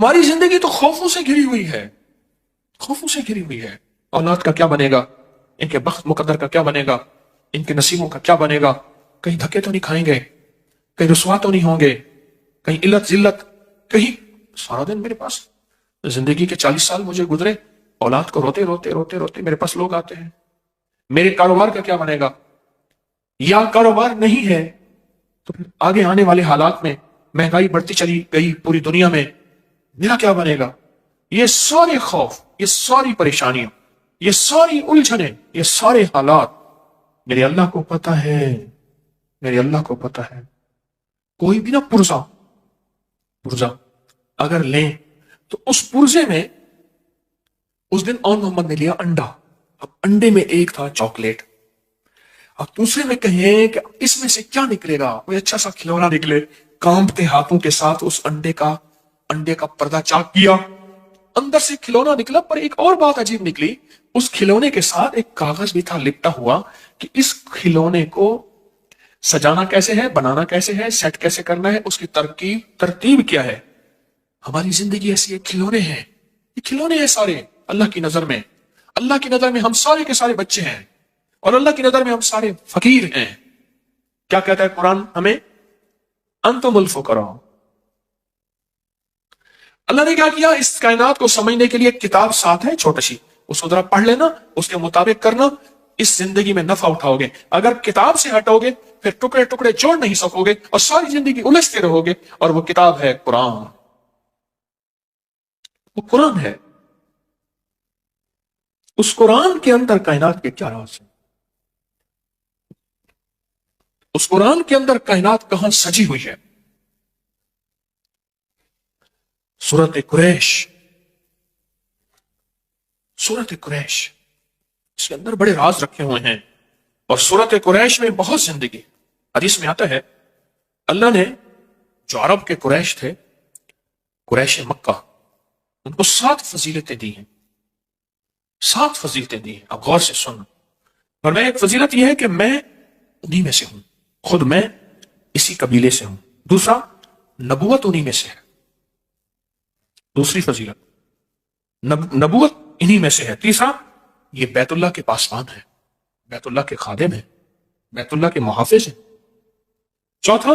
ہماری زندگی تو خوفوں سے گھری ہوئی ہے، خوفوں سے گھری ہوئی ہے۔ اولاد کا کیا بنے گا، ان کے بخت مقدر کا کیا بنے گا، ان کے نصیبوں کا کیا بنے گا، کہیں دھکے تو نہیں کھائیں گے، کہیں رسوا تو نہیں ہوں گے، کہیں علت ذلت، کہیں سارا دن میرے پاس زندگی کے 40 سال مجھے گزرے، اولاد کو روتے روتے روتے روتے میرے پاس لوگ آتے ہیں، میرے کاروبار کا کیا بنے گا، یا کاروبار نہیں ہے تو پھر آگے آنے والے حالات میں مہنگائی بڑھتی چلی گئی پوری دنیا میں، میرا کیا بنے گا۔ یہ سارے خوف، یہ ساری پریشانیاں، یہ ساری الجھنیں، یہ سارے حالات میرے اللہ کو پتہ ہے، میرے اللہ کو پتہ ہے۔ کوئی بھی نہ پرزا اگر لیں تو اس پرزے میں اس دن اون محمد نے لیا انڈا، اب انڈے میں ایک تھا چاکلیٹ، اب دوسرے میں کہیں کہ اس میں سے کیا نکلے گا، کوئی اچھا سا کھلونا نکلے، کانپتے ہاتھوں کے ساتھ اس انڈے کا پردہ چاک کیا، اندر سے کھلونا نکلا، پر ایک اور بات عجیب نکلی، اس کھلونے کے ساتھ ایک کاغذ بھی تھا لپٹا ہوا کہ اس کھلونے کو سجانا کیسے ہے، بنانا کیسے ہے، سیٹ کیسے کرنا ہے، اس کی ترتیب کیا ہے۔ ہماری زندگی ایسی ہے، کھلونے ہیں، یہ کھلونے ہیں سارے اللہ کی نظر میں۔ اللہ کی نظر میں ہم سارے کے سارے بچے ہیں، اور اللہ کی نظر میں ہم سارے فقیر ہیں۔ کیا کہتا ہے قرآن ہمیں؟ انتم الفقراء۔ اللہ نے کیا کیا، اس کائنات کو سمجھنے کے لیے ایک کتاب ساتھ ہے چھوٹی سی، اس کو ذرا پڑھ لینا، اس کے مطابق کرنا، اس زندگی میں نفع اٹھاؤ گے۔ اگر کتاب سے ہٹو گے پھر ٹکڑے ٹکڑے جوڑ نہیں سکو گے اور ساری زندگی الجھتے رہو گے، اور وہ کتاب ہے قرآن، وہ قرآن ہے۔ اس قرآن کے اندر کائنات کے کیا راز ہیں، اس قرآن کے اندر کائنات کہاں سجی ہوئی ہے۔ سورت قریش، سورت قریش، اس کے اندر بڑے راز رکھے ہوئے ہیں، اور سورت قریش میں بہت زندگی۔ حدیث میں آتا ہے اللہ نے جو عرب کے قریش تھے، قریش مکہ، ان کو 7 فضیلتیں دی ہیں، 7 فضیلتیں دی ہیں۔ اب غور سے سن، اور میں ایک فضیلت یہ ہے کہ میں انہی میں سے ہوں، خود میں اسی قبیلے سے ہوں۔ دوسرا، نبوت انہی میں سے ہے، دوسری فضیلت نبوت انہی میں سے ہے۔ تیسرا، یہ بیت اللہ کے پاسبان ہے، بیت اللہ کے خادم ہیں، بیت اللہ کے محافظ ہیں۔ چوتھا،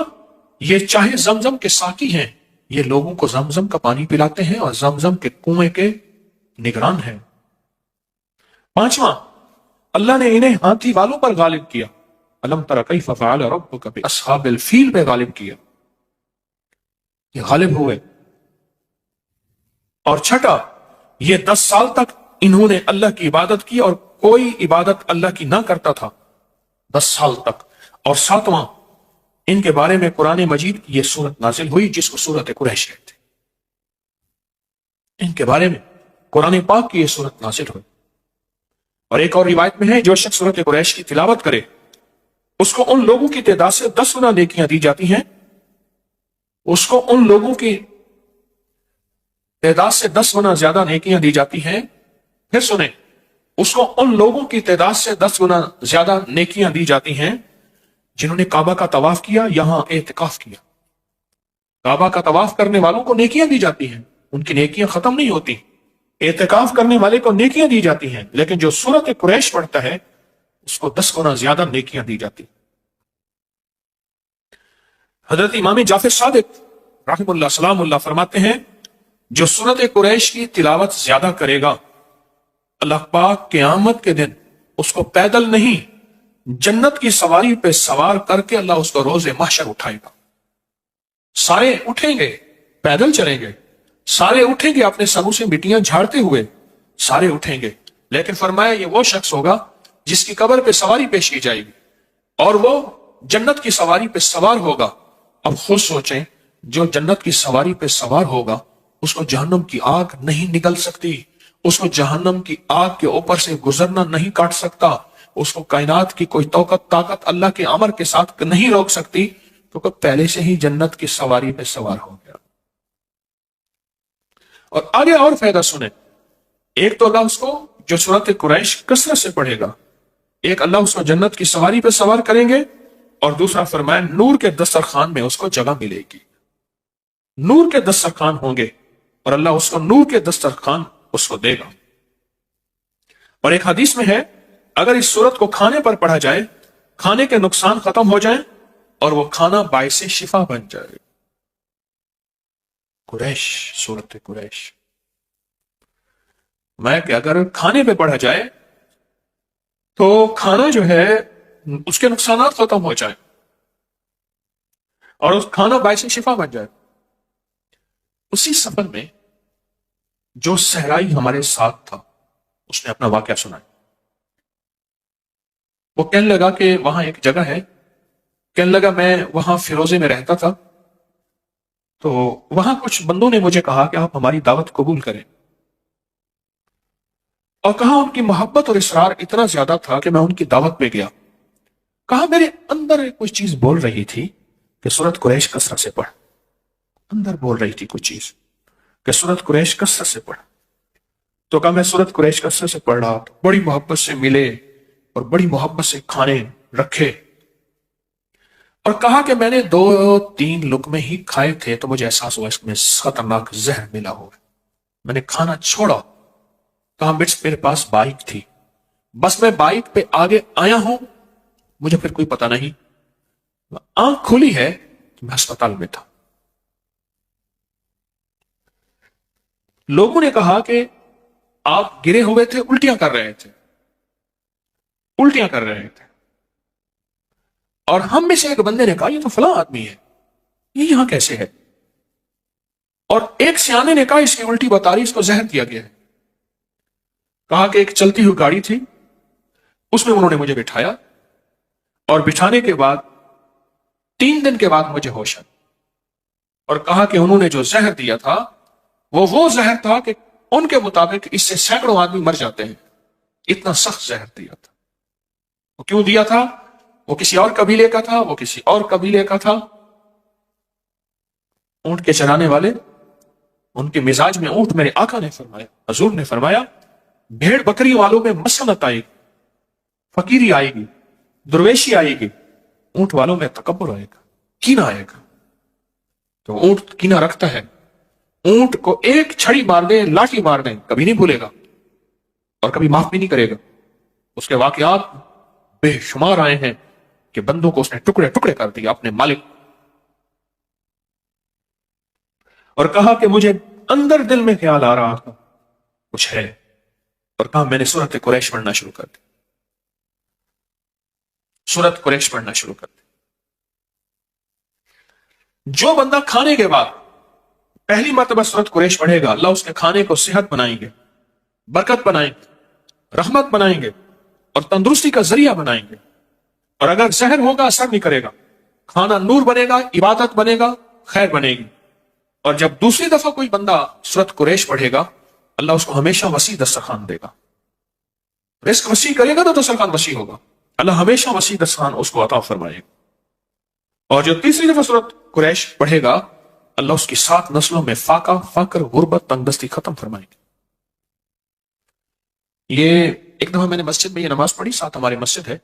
یہ چاہے زمزم کے ساقی ہیں، یہ لوگوں کو زمزم کا پانی پلاتے ہیں اور زمزم کے کنویں کے نگران ہیں۔ پانچواں، اللہ نے انہیں ہاتھی والوں پر غالب کیا، الم تر کیف فعل ربک باصحاب الفیل پہ غالب کیا، یہ غالب ہوئے۔ اور چھٹا، یہ 10 سال تک انہوں نے اللہ کی عبادت کی اور کوئی عبادت اللہ کی نہ کرتا تھا، 10 سال تک۔ اور ساتواں، ان کے بارے میں قرآن مجید کی یہ سورت نازل ہوئی جس کو سورت قریش کہتے ہیں، ان کے بارے میں قرآن پاک کی یہ سورت نازل ہوئی۔ اور ایک اور روایت میں ہے، جو شخص سورت قریش کی تلاوت کرے اس کو ان لوگوں کی تعداد سے 10 گنا نیکیاں دی جاتی ہیں، اس کو ان لوگوں کی تعداد سے 10 گنا زیادہ نیکیاں دی جاتی ہیں۔ پھر سنیں، اس کو ان لوگوں کی تعداد سے 10 گنا زیادہ نیکیاں دی جاتی ہیں جنہوں نے کعبہ کا طواف کیا، یہاں اعتکاف کیا۔ کعبہ کا طواف کرنے والوں کو نیکیاں دی جاتی ہیں، ان کی نیکیاں ختم نہیں ہوتی۔ اعتکاف کرنے والے کو نیکیاں دی جاتی ہیں، لیکن جو سورت قریش پڑھتا ہے اس کو 10 گنا زیادہ نیکیاں دی جاتی۔ حضرت امام جعفر صادق رحم اللہ سلام اللہ فرماتے ہیں، جو سورت قریش کی تلاوت زیادہ کرے گا، اللہ پاک قیامت کے دن اس کو پیدل نہیں، جنت کی سواری پہ سوار کر کے اللہ اس کو روز محشر اٹھائے گا۔ سارے اٹھیں گے، پیدل چلیں گے، سارے اٹھیں گے اپنے سروں سے مٹیاں جھاڑتے ہوئے، سارے اٹھیں گے، لیکن فرمایا یہ وہ شخص ہوگا جس کی قبر پہ سواری پیش کی جائے گی اور وہ جنت کی سواری پہ سوار ہوگا۔ اب خود سوچیں، جو جنت کی سواری پہ سوار ہوگا اس کو جہنم کی آگ نہیں نگل سکتی، اس کو جہنم کی آگ کے اوپر سے گزرنا نہیں کاٹ سکتا، اس کو کائنات کی کوئی طاقت اللہ کے امر کے ساتھ نہیں روک سکتی، تو کہ پہلے سے ہی جنت کی سواری پہ سوار ہو گیا۔ اور آگے اور فائدہ سنیں، ایک تو اللہ اس کو جو سورت قریش کثرت سے پڑھے گا، ایک اللہ اس کو جنت کی سواری پہ سوار کریں گے، اور دوسرا فرمایا نور کے دسترخوان میں اس کو جگہ ملے گی۔ نور کے دسترخوان ہوں گے، اور اللہ اس کو نور کے دسترخوان اس کو دے گا۔ اور ایک حدیث میں ہے اگر اس سورت کو کھانے پر پڑھا جائے کھانے کے نقصان ختم ہو جائیں اور وہ کھانا باعث شفا بن جائے۔ قریش، سورت قریش میں کہ اگر کھانے پہ پڑھا جائے تو کھانا جو ہے اس کے نقصانات ختم ہو جائیں اور اس کھانا باعث شفا بن جائے۔ اسی سفر میں جو صحرائی ہمارے ساتھ تھا اس نے اپنا واقعہ سنایا۔ وہ کہنے لگا کہ وہاں ایک جگہ ہے، کہنے لگا میں وہاں فیروزے میں رہتا تھا، تو وہاں کچھ بندوں نے مجھے کہا کہ آپ ہماری دعوت قبول کریں، اور کہا ان کی محبت اور اصرار اتنا زیادہ تھا کہ میں ان کی دعوت پہ گیا۔ کہا میرے اندر کوئی چیز بول رہی تھی کہ سورت قریش کثرت سے پڑھ، اندر بول رہی تھی کچھ چیز کہ سورت قریش کثرت سے پڑھ۔ تو کہا میں سورت قریش کثرت سے پڑھ رہا، بڑی محبت سے ملے اور بڑی محبت سے کھانے رکھے، اور کہا کہ میں نے 2-3 لقمے ہی کھائے تھے تو مجھے احساس ہوا اس میں خطرناک زہر ملا ہوا ہے، میں نے کھانا چھوڑا۔ کہا میرے پاس بائک تھی، بس میں بائک پہ آگے آیا ہوں، مجھے پھر کوئی پتہ نہیں، آنکھ کھلی ہے تو میں ہسپتال میں تھا۔ لوگوں نے کہا کہ آپ گرے ہوئے تھے، الٹیاں کر رہے تھے، الٹیاں کر رہے تھے، اور ہم میں سے ایک بندے نے کہا یہ تو فلاں آدمی ہے، یہ یہاں کیسے ہے؟ اور ایک سیانے نے کہا اس کی الٹی بتا رہی، اس کو زہر دیا گیا ہے۔ کہا کہ ایک چلتی ہوئی گاڑی تھی، اس میں انہوں نے مجھے بٹھایا، اور بٹھانے کے بعد 3 دن کے بعد مجھے ہوش آئی، اور کہا کہ انہوں نے جو زہر دیا تھا وہ زہر تھا کہ ان کے مطابق اس سے سینکڑوں آدمی مر جاتے ہیں، اتنا سخت زہر دیا تھا۔ وہ کیوں دیا تھا؟ وہ کسی اور قبیلے کا تھا، وہ کسی اور قبیلے کا تھا۔ اونٹ کے چرانے والے، ان کے مزاج میں اونٹ، میرے آقا نے فرمایا، حضور نے فرمایا بھیڑ بکری والوں میں مسلط آئے گی، فقیری آئے گی، درویشی آئے گی، اونٹ والوں میں تکبر آئے گا، کینہ آئے گا۔ تو اونٹ کینہ رکھتا ہے، اونٹ کو ایک چھڑی مار دیں، لاٹھی مار دیں، کبھی نہیں بھولے گا اور کبھی معاف بھی نہیں کرے گا۔ اس کے واقعات بے شمار آئے ہیں کہ بندوں کو اس نے ٹکڑے ٹکڑے کر دیا اپنے مالک، اور کہا کہ مجھے اندر دل میں خیال آ رہا تھا کچھ ہے، اور کہا میں نے سورت قریش پڑھنا شروع کر دی، سورت قریش پڑھنا شروع کر دی۔ جو بندہ کھانے کے بعد پہلی مرتبہ سورت قریش پڑھے گا، اللہ اس کے کھانے کو صحت بنائیں گے، برکت بنائیں گے، رحمت بنائیں گے، اور تندرستی کا ذریعہ بنائیں گے۔ اور اگر زہر ہوگا اثر نہیں کرے گا، کھانا نور بنے گا، عبادت بنے گا، خیر بنے گی۔ اور جب دوسری دفعہ کوئی بندہ سورت قریش پڑھے گا، اللہ اس کو ہمیشہ وسیع دسترخوان دے گا، رزق وسیع کرے گا تو دسترخوان وسیع ہوگا، اللہ ہمیشہ وسیع دسترخوان اس کو عطا فرمائے گا۔ اور جو تیسری دفعہ سورت قریش پڑھے گا، اللہ اس کی 7 نسلوں میں فاقہ، فقر، غربت، تنگدستی ختم فرمائے گا۔ یہ ایک دفعہ میں نے مسجد میں یہ نماز پڑھی، ساتھ ہمارے مسجد ہے،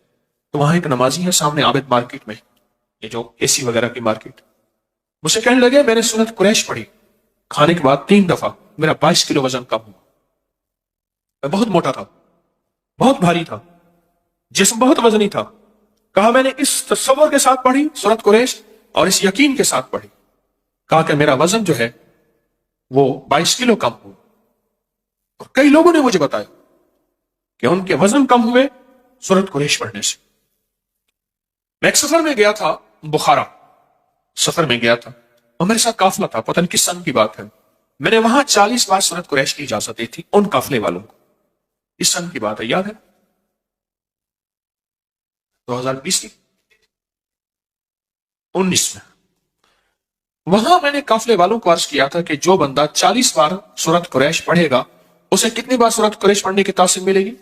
تو وہاں ایک نمازی ہے سامنے عابد مارکیٹ میں، یہ جو اے سی وغیرہ کی مارکیٹ، مجھ سے کہنے لگے میں نے سورت قریش پڑھی کھانے کے بعد 3 دفعہ، میرا 22 کلو وزن کم ہوا، میں بہت موٹا تھا، بہت بھاری تھا، جسم بہت وزنی تھا۔ کہا میں نے اس تصور کے ساتھ پڑھی سورت قریش اور اس یقین کے ساتھ پڑھی، کہا کہ میرا وزن جو ہے وہ 22 کلو کم ہوا۔ اور کئی لوگوں نے مجھے بتایا کہ ان کے وزن کم ہوئے سورت قریش پڑھنے سے۔ میں ایک سفر میں گیا تھا، بخارا سفر میں گیا تھا، اور میرے ساتھ قافلہ تھا، پتہ نہیں کس سن کی بات ہے، میں نے وہاں 40 بار سورت قریش کی اجازت دی تھی ان قافلے والوں کو، اس سن کی بات ہے، یاد ہے 2020 کی 19 میں۔ وہاں میں نے قافلے والوں کو عرض کیا تھا کہ جو بندہ 40 بار سورت قریش پڑھے گا اسے کتنی بار سورت قریش پڑھنے کی تاثیر ملے گی؟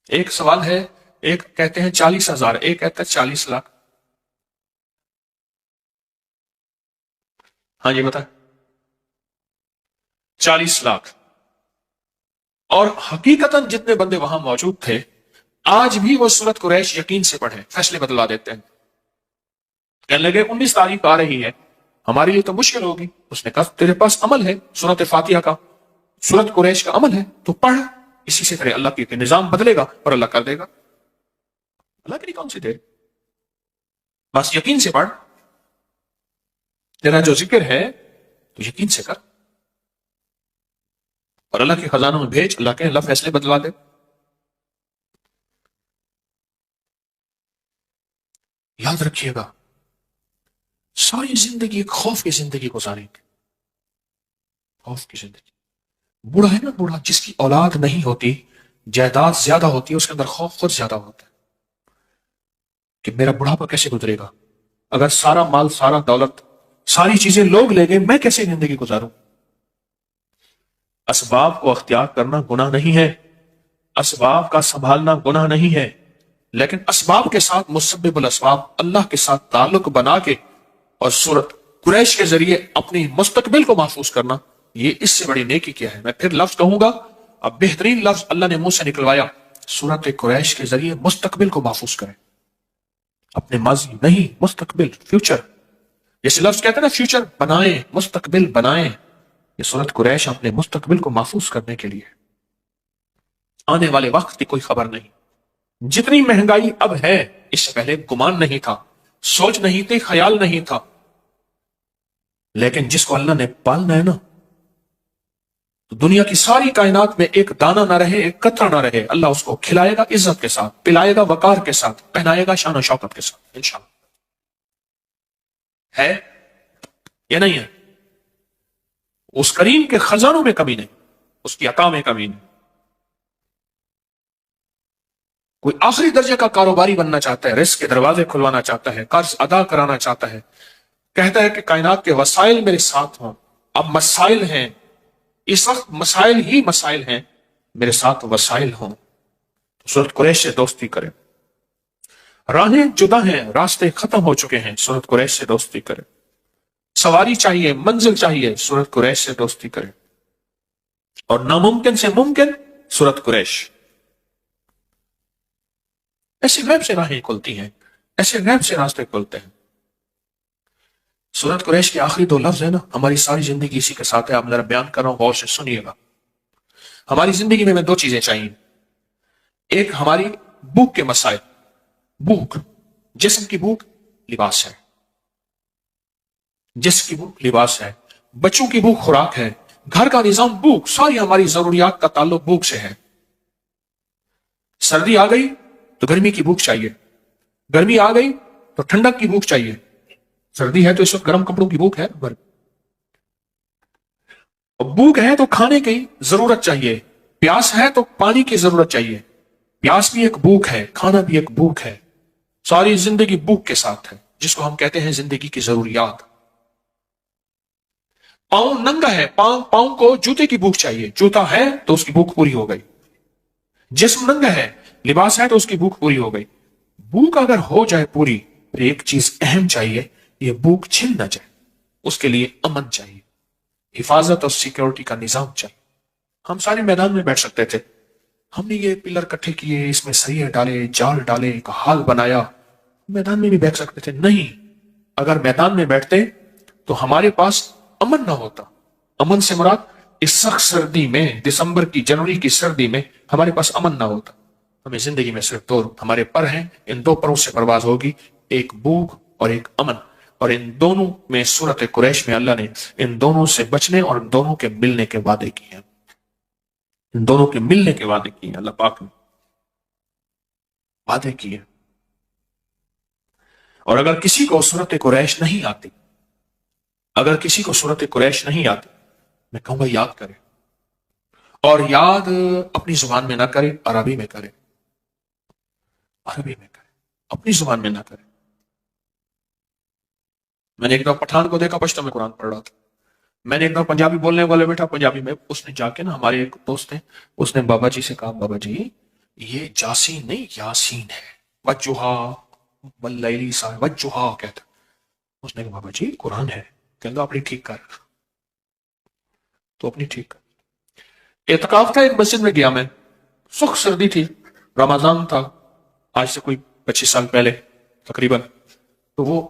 ایک سوال ہے، ایک کہتے ہیں 40,000، ایک کہتا ہے 40 لاکھ۔ ہاں جی بتا، 40 لاکھ۔ اور حقیقتاً جتنے بندے وہاں موجود تھے آج بھی وہ سورت قریش یقین سے پڑھیں، فیصلے بدلا دیتے ہیں۔ کہنے لگے 19 تاریخ آ رہی ہے، ہمارے لیے تو مشکل ہوگی۔ اس نے کہا تیرے پاس عمل ہے، سورت فاتحہ کا، سورت قریش کا عمل ہے، تو پڑھ، اسی سے تیرے اللہ کے نظام بدلے گا اور اللہ کر دے گا۔ اللہ کے لیے کون سی دیر، بس یقین سے پڑھ، تیرا جو ذکر ہے تو یقین سے کر، اور اللہ کے خزانوں میں بھیج، اللہ کے اللہ فیصلے بدلوا دے۔ یاد رکھیے گا، ساری زندگی ایک خوف کی زندگی گزاریں گے، خوف کی زندگی۔ بوڑھا ہے نا، بوڑھا جس کی اولاد نہیں ہوتی، جائیداد زیادہ ہوتی ہے، اس کے اندر خوف خود زیادہ ہوتا ہے کہ میرا بڑھاپا کیسے گزرے گا، اگر سارا مال، سارا دولت، ساری چیزیں لوگ لے گئے، میں کیسے زندگی گزاروں۔ اسباب کو اختیار کرنا گناہ نہیں ہے، اسباب کا سنبھالنا گناہ نہیں ہے، لیکن اسباب کے ساتھ مسبب الاسباب اللہ کے ساتھ تعلق بنا کے اور سورت قریش کے ذریعے اپنی مستقبل کو محفوظ کرنا، یہ اس سے بڑی نیکی کیا ہے۔ میں پھر لفظ کہوں گا، اب بہترین لفظ اللہ نے منہ سے نکلوایا، سورت قریش کے ذریعے مستقبل کو محفوظ کریں، اپنے ماضی نہیں، مستقبل، فیوچر۔ جیسے لفظ کہتے ہیں نا فیوچر بنائیں، مستقبل بنائیں، یہ سورت قریش اپنے مستقبل کو محفوظ کرنے کے لیے۔ آنے والے وقت کی کوئی خبر نہیں، جتنی مہنگائی اب ہے اس سے پہلے گمان نہیں تھا، سوچ نہیں تھی، خیال نہیں تھا، لیکن جس کو اللہ نے پالنا ہے نا، تو دنیا کی ساری کائنات میں ایک دانہ نہ رہے، ایک قطرہ نہ رہے، اللہ اس کو کھلائے گا عزت کے ساتھ، پلائے گا وقار کے ساتھ، پہنائے گا شان و شوکت کے ساتھ، انشاءاللہ۔ ہے یا نہیں ہے؟ اس کریم کے خزانوں میں کمی نہیں، اس کی عطا میں کمی نہیں۔ کوئی آخری درجے کا کاروباری بننا چاہتا ہے، رزق کے دروازے کھلوانا چاہتا ہے، قرض ادا کرانا چاہتا ہے، کہتا ہے کہ کائنات کے وسائل میرے ساتھ ہوں، اب مسائل ہیں، اس وقت مسائل ہی مسائل ہیں، میرے ساتھ وسائل ہوں، تو سورت قریش سے دوستی کریں۔ راہیں جدا ہیں، راستے ختم ہو چکے ہیں، سورت قریش سے دوستی کریں۔ سواری چاہیے، منزل چاہیے، سورت قریش سے دوستی کریں۔ اور ناممکن سے ممکن، سورت قریش۔ ایسے غیب سے راہیں کھلتی ہیں، ایسے غیب سے راستے کھلتے ہیں۔ سورت قریش کے آخری 2 لفظ ہیں نا، ہماری ساری زندگی اسی کے ساتھ ہے، آپ ذرا بیان کر رہا ہوں، غور سے سنیے گا۔ ہماری زندگی میں 2 چیزیں چاہیے، ایک ہماری بھوک کے مسائل، بھوک، جسم کی بھوک، لباس ہے، جسم کی بھوک لباس ہے، بچوں کی بھوک خوراک ہے، گھر کا نظام بھوک، ساری ہماری ضروریات کا تعلق بھوک سے ہے۔ سردی آ گئی تو گرمی کی بھوک چاہیے، گرمی آ گئی تو ٹھنڈک کی بھوک چاہیے، سردی ہے تو اس وقت گرم کپڑوں کی بھوک ہے، بھوک ہے تو کھانے کی ضرورت چاہیے، پیاس ہے تو پانی کی ضرورت چاہیے، پیاس بھی ایک بھوک ہے، کھانا بھی ایک بھوک ہے، ساری زندگی بھوک کے ساتھ ہے، جس کو ہم کہتے ہیں زندگی کی ضروریات۔ پاؤں ننگا ہے، پاؤں کو جوتے کی بھوک چاہیے، جوتا ہے تو اس کی بھوک پوری ہو گئی، جسم ننگا ہے، لباس ہے تو اس کی بھوک پوری ہو گئی۔ بھوک اگر ہو جائے پوری، پھر ایک چیز اہم چاہیے، یہ بھوک چھن نہ جائے، اس کے لیے امن چاہیے، حفاظت اور سیکیورٹی کا نظام چاہیے۔ ہم سارے میدان میں بیٹھ سکتے تھے، ہم نے یہ پلر کٹھے کیے، اس میں سریے ڈالے، جال ڈالے، ایک حال بنایا، میدان میں بھی بیٹھ سکتے تھے، نہیں، اگر میدان میں بیٹھتے تو ہمارے پاس امن نہ ہوتا۔ امن سے مراد اس سخت سردی میں، دسمبر کی، جنوری کی سردی میں ہمارے پاس امن نہ ہوتا۔ ہمیں زندگی میں صرف 2 ہمارے پر ہیں، ان 2 پروں سے پرواز ہوگی، ایک بھوک اور ایک امن، اور ان دونوں میں سورت قریش میں اللہ نے ان دونوں سے بچنے اور ان دونوں کے ملنے کے وعدے کیے ہیں، ان دونوں کے ملنے کے وعدے کیے ہیں، اللہ پاک نے وعدے کیے۔ اور اگر کسی کو سورت قریش نہیں آتی، اگر کسی کو سورت قریش نہیں آتی، میں کہوں گا یاد کرے، اور یاد اپنی زبان میں نہ کرے، عربی میں کرے، عربی میں کرے، اپنی زبان میں نہ کرے۔ میں نے ایک دفعہ پٹھان کو دیکھا پشتو میں قرآن پڑھ رہا تھا، میں نے ایک دفعہ پنجابی بولنے والے بیٹھا پنجابی میں، اس نے جا کے نا، ہمارے ایک دوست ہیں، اس نے بابا جی سے کہا، بابا جی یہ جاسین نہیں یاسین ہے، وجہا واللیلی سا وجہا کہتا، اس نے کہا بابا جی قرآن ہے، کہتا اپنی ٹھیک کر، تو اپنی ٹھیک کر۔ اعتکاف تھا، ایک مسجد میں گیا میں، سخت سردی تھی، رمضان تھا، آج سے کوئی 25 سال پہلے تقریباً، تو وہ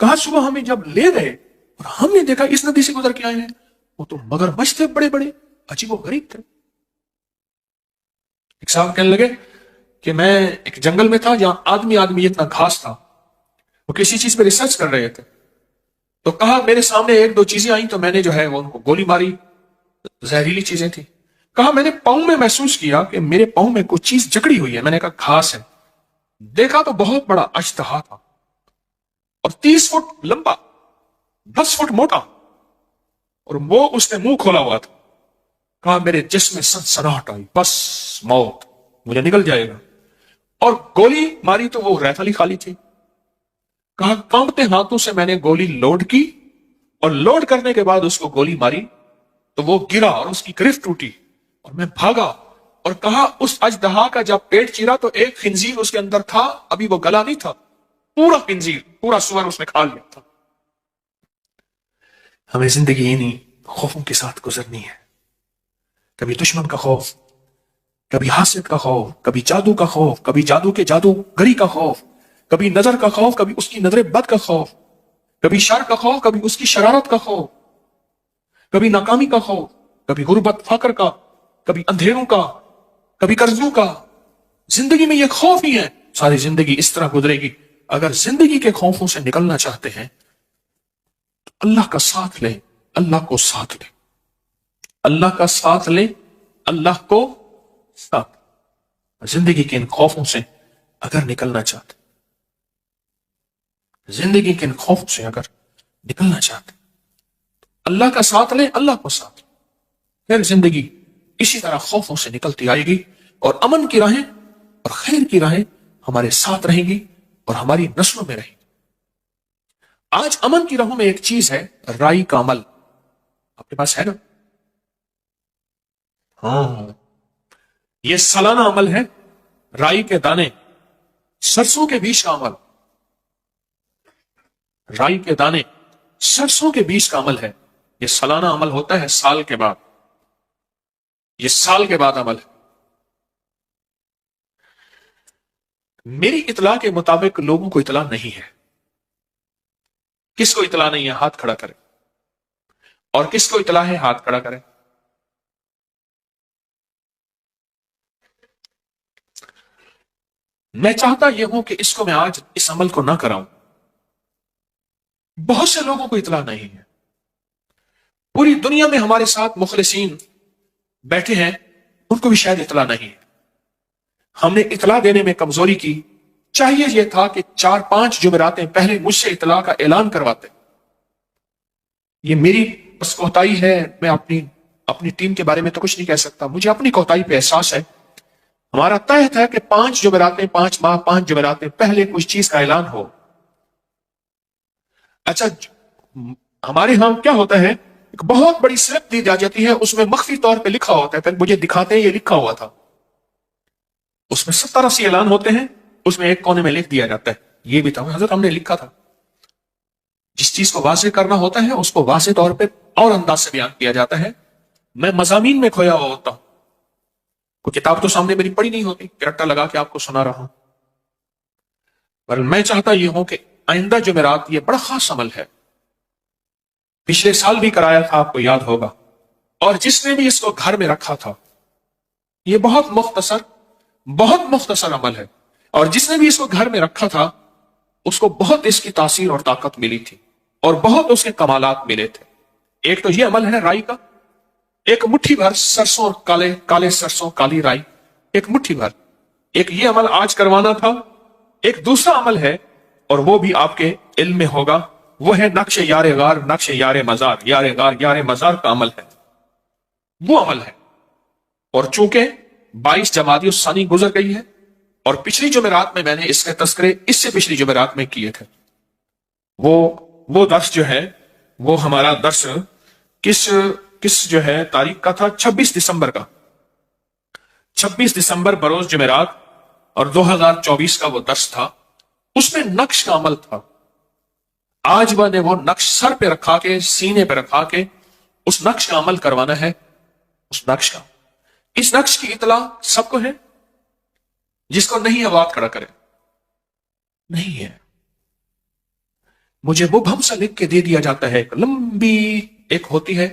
کہا صبح ہمیں جب لے گئے اور ہم نے دیکھا اس ندی سے گزر کے آئے ہیں، وہ تو مگرمچھ تھے بڑے بڑے، عجیب و غریب تھے۔ ایک صاحب کہنے لگے کہ میں ایک جنگل میں تھا جہاں آدمی آدمی اتنا گھاس تھا، وہ کسی چیز پہ ریسرچ کر رہے تھے، تو کہا میرے سامنے ایک دو چیزیں آئیں تو میں نے جو ہے وہ ان کو گولی ماری، زہریلی چیزیں تھیں۔ کہا میں نے پاؤں میں محسوس کیا کہ میرے پاؤں میں کوئی چیز جکڑی ہوئی ہے، میں نے کہا گھاس ہے، دیکھا تو بہت بڑا اژدہا تھا اور 30 فٹ لمبا، 10 فٹ موٹا، اور وہ اس نے منہ کھولا ہوا تھا۔ کہا میرے جسم میں سنسناہٹ آئی، بس موت، مجھے نکل جائے گا، اور گولی ماری تو وہ رائفل ہی خالی تھی۔ کہا کانپتے ہاتھوں سے میں نے گولی لوڈ کی اور لوڈ کرنے کے بعد اس کو گولی ماری تو وہ گرا اور اس کی گرفت ٹوٹی اور میں بھاگا، اور کہا اس اژدہا کا جب پیٹ چیرا تو ایک خنزیر اس کے اندر تھا، ابھی وہ گلا نہیں تھا، پورا خنزیر، پورا سور اس نے کھا لیا تھا۔ ہمیں زندگی انہی خوفوں کے ساتھ گزرنی ہے، کبھی دشمن کا خوف، کبھی حاسد کا خوف، کبھی جادو کا خوف، کبھی جادو کے جادوگری کا خوف، کبھی نظر کا خوف، کبھی اس کی نظر بد کا خوف، کبھی شر کا خوف، کبھی اس کی شرارت کا خوف، کبھی ناکامی کا خوف، کبھی غربت فقر کا، کبھی اندھیروں کا، کبھی قرضوں کا۔ زندگی میں یہ خوف ہی ہے، ساری زندگی اس طرح گزرے گی۔ اگر زندگی کے خوفوں سے نکلنا چاہتے ہیں تو اللہ کا ساتھ لیں، اللہ کو ساتھ لیں، اللہ کا ساتھ لیں، اللہ کو ساتھ۔ زندگی کے ان خوفوں سے اگر نکلنا چاہتے، زندگی کے ان خوفوں سے اگر نکلنا چاہتے، اللہ کا ساتھ لیں، اللہ کو ساتھ لیں، پھر زندگی اسی طرح خوفوں سے نکلتی آئے گی اور امن کی راہیں اور خیر کی راہیں ہمارے ساتھ رہیں گی اور ہماری نسلوں میں رہیں گی۔ آج امن کی راہوں میں ایک چیز ہے، رائی کا عمل۔ آپ کے پاس ہے نا؟ ہاں، یہ سالانہ عمل ہے، رائی کے دانے، سرسوں کے بیج کا عمل۔ رائی کے دانے، سرسوں کے بیج کا عمل ہے، یہ سالانہ عمل ہوتا ہے، سال کے بعد، یہ سال کے بعد عمل ہے۔ میری اطلاع کے مطابق لوگوں کو اطلاع نہیں ہے۔ کس کو اطلاع نہیں ہے؟ ہاتھ کھڑا کرے، اور کس کو اطلاع ہے؟ ہاتھ کھڑا کرے۔ میں چاہتا یہ ہوں کہ اس کو میں آج اس عمل کو نہ کراؤں۔ بہت سے لوگوں کو اطلاع نہیں ہے، پوری دنیا میں ہمارے ساتھ مخلصین بیٹھے ہیں، ان کو بھی شاید اطلاع نہیں ہے۔ ہم نے اطلاع دینے میں کمزوری کی، چاہیے یہ تھا کہ 4-5 جمعراتیں پہلے مجھ سے اطلاع کا اعلان کرواتے۔ یہ میری بس کوتاہی ہے، میں اپنی ٹیم کے بارے میں تو کچھ نہیں کہہ سکتا، مجھے اپنی کوتاہی پہ احساس ہے۔ ہمارا طے ہے کہ 5 جمعراتیں، 5 ماہ، 5 جمعراتیں پہلے کچھ چیز کا اعلان ہو۔ اچھا، ہمارے ہاں کیا ہوتا ہے، ایک بہت بڑی سلپ دی جاتی ہے، اس میں مخفی طور پہ لکھا ہوتا ہے، پھر مجھے دکھاتے ہیں یہ لکھا ہوا تھا۔ اس میں 70-80 اعلان ہوتے ہیں، اس میں ایک کونے میں لکھ دیا جاتا ہے یہ بھی تھا حضرت ہم نے لکھا تھا۔ جس چیز کو واضح کرنا ہوتا ہے اس کو واضح طور پہ اور انداز سے بیان کیا جاتا ہے۔ میں مضامین میں کھویا ہوا ہوتا ہوں، کوئی کتاب تو سامنے میری پڑھی نہیں ہوتی کہ رٹا لگا کے آپ کو سنا رہا ہوں، پر میں چاہتا یہ ہوں کہ آئندہ جمعرات یہ بڑا خاص عمل ہے، پچھلے سال بھی کرایا تھا، آپ کو یاد ہوگا، اور جس نے بھی اس کو گھر میں رکھا تھا، یہ بہت مختصر عمل ہے، اور جس نے بھی اس کو گھر میں رکھا تھا اس کو بہت اس کی تاثیر اور طاقت ملی تھی اور بہت اس کے کمالات ملے تھے۔ ایک تو یہ عمل ہے رائی کا، ایک مٹھی بھر سرسوں اور کالے سرسوں، کالی رائی، ایک مٹھی بھر، ایک یہ عمل آج کروانا تھا۔ ایک دوسرا عمل ہے اور وہ بھی آپ کے علم میں ہوگا، وہ ہے نقش یار غار، نقش یار مزار، یار غار یار مزار کا عمل ہے، وہ عمل ہے۔ اور چونکہ 22 جمادی الثانی گزر گئی ہے اور پچھلی جمعرات میں نے اس کے تذکرے اس سے پچھلی جمعرات میں کیے تھے، وہ درس جو ہے وہ ہمارا درس کس جو ہے تاریخ کا تھا، 26 دسمبر کا، 26 دسمبر بروز جمعرات، اور 2024 کا وہ درس تھا، اس میں نقش کا عمل تھا۔ آج میں نے وہ نقش سر پہ رکھا کے، سینے پہ رکھا کے اس نقش کا عمل کروانا ہے۔ اس نقش کی اطلاع سب کو ہے، جس کو نہیں ہے وہ ہاتھ کھڑا کرے۔ نہیں ہے، مجھے مبہم سا لکھ کے دے دیا جاتا ہے، ایک لمبی ایک ہوتی ہے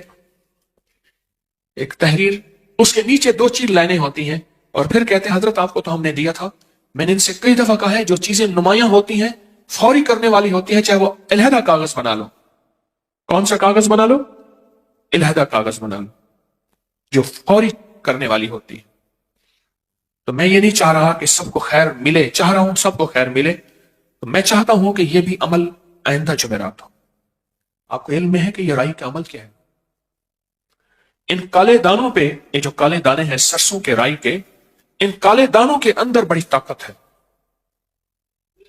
ایک تحریر، اس کے نیچے 2 لائنیں ہوتی ہیں، اور پھر کہتے ہیں حضرت آپ کو تو ہم نے دیا تھا۔ میں نے ان سے کئی دفعہ کہا ہے جو چیزیں نمایاں ہوتی ہیں، فوری کرنے والی ہوتی ہیں، چاہے وہ علیحدہ کاغذ بنا لو۔ کون سا کاغذ بنا لو؟ علیحدہ کاغذ بنا لو، جو فوری کرنے والی ہوتی ہے۔ تو میں یہ نہیں چاہ رہا کہ سب کو خیر ملے، چاہ رہا ہوں سب کو خیر ملے، تو میں چاہتا ہوں کہ یہ بھی عمل آئندہ جمعرات ہو۔ آپ کو علم میں ہے کہ یہ رائی کا عمل کیا ہے؟ ان کالے دانوں پہ، یہ جو کالے دانے ہیں سرسوں کے، رائی کے، ان کالے دانوں کے اندر بڑی طاقت ہے۔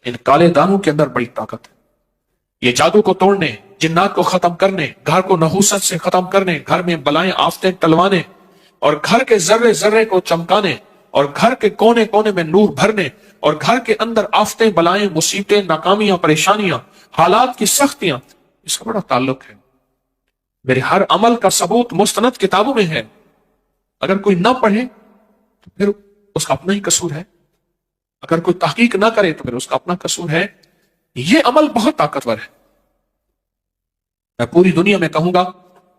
ان کالے دانوں کے اندر بڑی طاقت ہے۔ یہ جادو کو توڑنے، جنات کو ختم کرنے، گھر کو نحوست سے ختم کرنے، گھر میں بلائیں آفتیں ٹلوانے، اور گھر کے ذرے ذرے کو چمکانے، اور گھر کے کونے کونے میں نور بھرنے، اور گھر کے اندر آفتیں، بلائیں، مصیبتیں، ناکامیاں، پریشانیاں، حالات کی سختیاں، اس کا بڑا تعلق ہے۔ میرے ہر عمل کا ثبوت مستند کتابوں میں ہے۔ اگر کوئی نہ پڑھے تو پھر اس کا اپنا ہی قصور ہے، اگر کوئی تحقیق نہ کرے تو پھر اس کا اپنا قصور ہے۔ یہ عمل بہت طاقتور ہے۔ میں پوری دنیا میں کہوں گا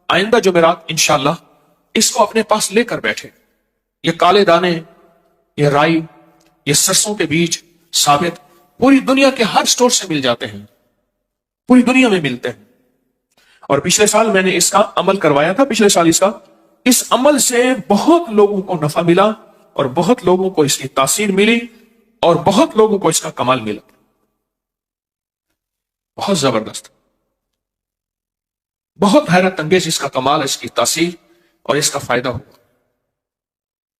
آئندہ جمعرات انشاءاللہ اس کو اپنے پاس لے کر بیٹھے۔ یہ کالے دانے، یہ رائی، یہ سرسوں کے بیج ثابت پوری دنیا کے ہر سٹور سے مل جاتے ہیں، پوری دنیا میں ملتے ہیں۔ اور پچھلے سال میں نے اس کا عمل کروایا تھا، پچھلے سال اس عمل سے بہت لوگوں کو نفع ملا، اور بہت لوگوں کو اس کی تاثیر ملی، اور بہت لوگوں کو اس کا کمال ملا۔ بہت زبردست، بہت حیرت انگیز اس کا کمال، اس کی تاثیر اور اس کا فائدہ ہوا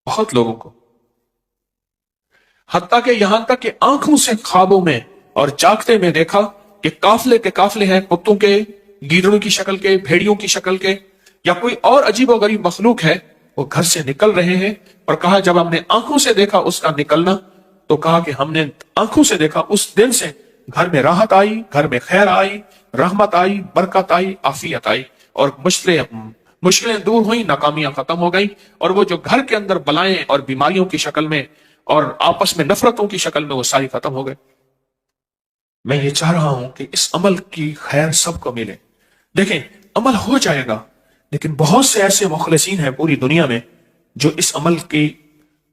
بہت لوگوں کو، حتیٰ کہ یہاں تک کہ آنکھوں سے خوابوں میں اور جاگتے میں دیکھا کہ قافلے کے قافلے ہیں، کتوں کے، گیدڑوں کی شکل کے، بھیڑیوں کی شکل کے، یا کوئی اور عجیب و غریب مخلوق ہے، وہ گھر سے نکل رہے ہیں۔ اور کہا جب ہم نے آنکھوں سے دیکھا اس کا نکلنا، تو کہا کہ ہم نے آنکھوں سے دیکھا، اس دن سے گھر میں راحت آئی، گھر میں خیر آئی، رحمت آئی، برکت آئی، عافیت آئی، اور مشکلیں دور ہوئیں، ناکامیاں ختم ہو گئیں، اور وہ جو گھر کے اندر بلائیں اور بیماریوں کی شکل میں اور آپس میں نفرتوں کی شکل میں وہ ساری ختم ہو گئے۔ میں یہ چاہ رہا ہوں کہ اس عمل کی خیر سب کو ملے۔ دیکھیں عمل ہو جائے گا، لیکن بہت سے ایسے مخلصین ہیں پوری دنیا میں جو اس عمل کے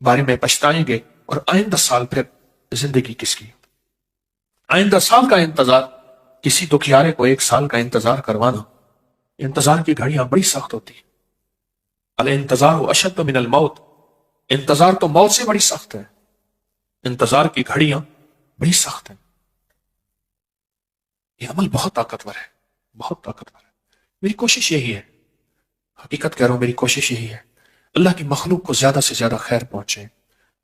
بارے میں پچھتائیں گے، اور آئندہ سال پھر زندگی کس کی؟ آئندہ سال کا انتظار، کسی دکھیارے کو 1 سال کا انتظار کروانا، انتظار کی گھڑیاں بڑی سخت ہوتی ہیں۔ الانتظار اشد من الموت، انتظار تو موت سے بڑی سخت ہے، انتظار کی گھڑیاں بڑی سخت ہیں۔ یہ عمل بہت طاقتور ہے، بہت طاقتور ہے۔ میری کوشش یہی ہے، حقیقت کہہ رہا ہوں، میری کوشش یہی ہے اللہ کی مخلوق کو زیادہ سے زیادہ خیر پہنچے،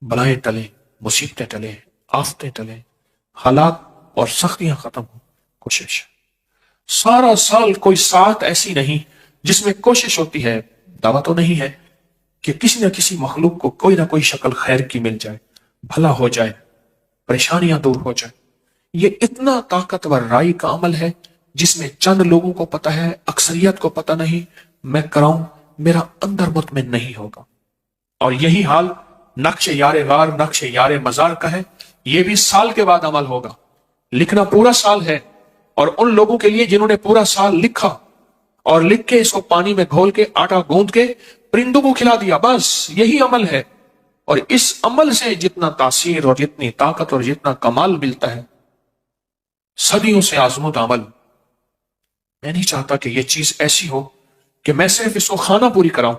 بلائیں ٹلیں، مصیبتیں ٹلیں، آفتیں ٹلیں، حالات اور سختیاں ختم ہوں۔ کوشش سارا سال کوئی ساعت ایسی نہیں جس میں کوشش ہوتی ہے، دعویٰ تو نہیں ہے کہ کسی نہ کسی مخلوق کو کوئی نہ کوئی شکل خیر کی مل جائے، بھلا ہو جائے، پریشانیاں دور ہو جائے۔ یہ اتنا طاقتور رائی کا عمل ہے جس میں چند لوگوں کو پتہ ہے، اکثریت کو پتہ نہیں۔ میں کراؤں، میرا اندر مطمئن نہیں ہوگا۔ اور یہی حال نقش یار غار، نقش یار مزار کا ہے۔ یہ بھی سال کے بعد عمل ہوگا، لکھنا پورا سال ہے، اور ان لوگوں کے لیے جنہوں نے پورا سال لکھا اور لکھ کے اس کو پانی میں گھول کے آٹا گوندھ کے پرندوں کو کھلا دیا، بس یہی عمل ہے۔ اور اس عمل سے جتنا تاثیر اور جتنی طاقت اور جتنا کمال ملتا ہے، صدیوں سے آزمود عمل۔ میں نہیں چاہتا کہ یہ چیز ایسی ہو کہ میں صرف اس کو خانہ پوری کراؤں،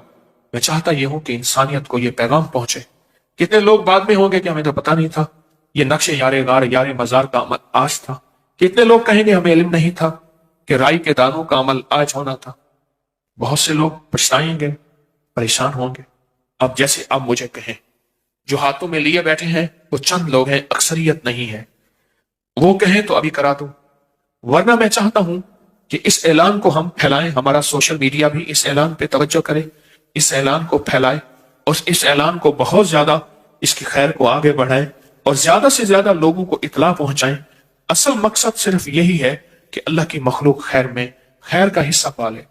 میں چاہتا یہ ہوں کہ انسانیت کو یہ پیغام پہنچے۔ کتنے لوگ بعد میں ہوں گے کہ ہمیں تو پتہ نہیں تھا یہ نقش یار غار، یار مزار کا عمل آج تھا۔ کتنے لوگ کہیں گے ہمیں علم نہیں تھا کہ رائی کے دانوں کا عمل آج ہونا تھا۔ بہت سے لوگ پچھتائیں گے، پریشان ہوں گے۔ اب جیسے آپ مجھے کہیں، جو ہاتھوں میں لیے بیٹھے ہیں وہ چند لوگ ہیں، اکثریت نہیں ہے، وہ کہیں تو ابھی کرا دوں، ورنہ میں چاہتا ہوں کہ اس اعلان کو ہم پھیلائیں، ہمارا سوشل میڈیا بھی اس اعلان پہ توجہ کرے، اس اعلان کو پھیلائے، اور اس اعلان کو بہت زیادہ اس کی خیر کو آگے بڑھائیں، اور زیادہ سے زیادہ لوگوں کو اطلاع پہنچائیں۔ اصل مقصد صرف یہی ہے کہ اللہ کی مخلوق خیر میں خیر کا حصہ پالے۔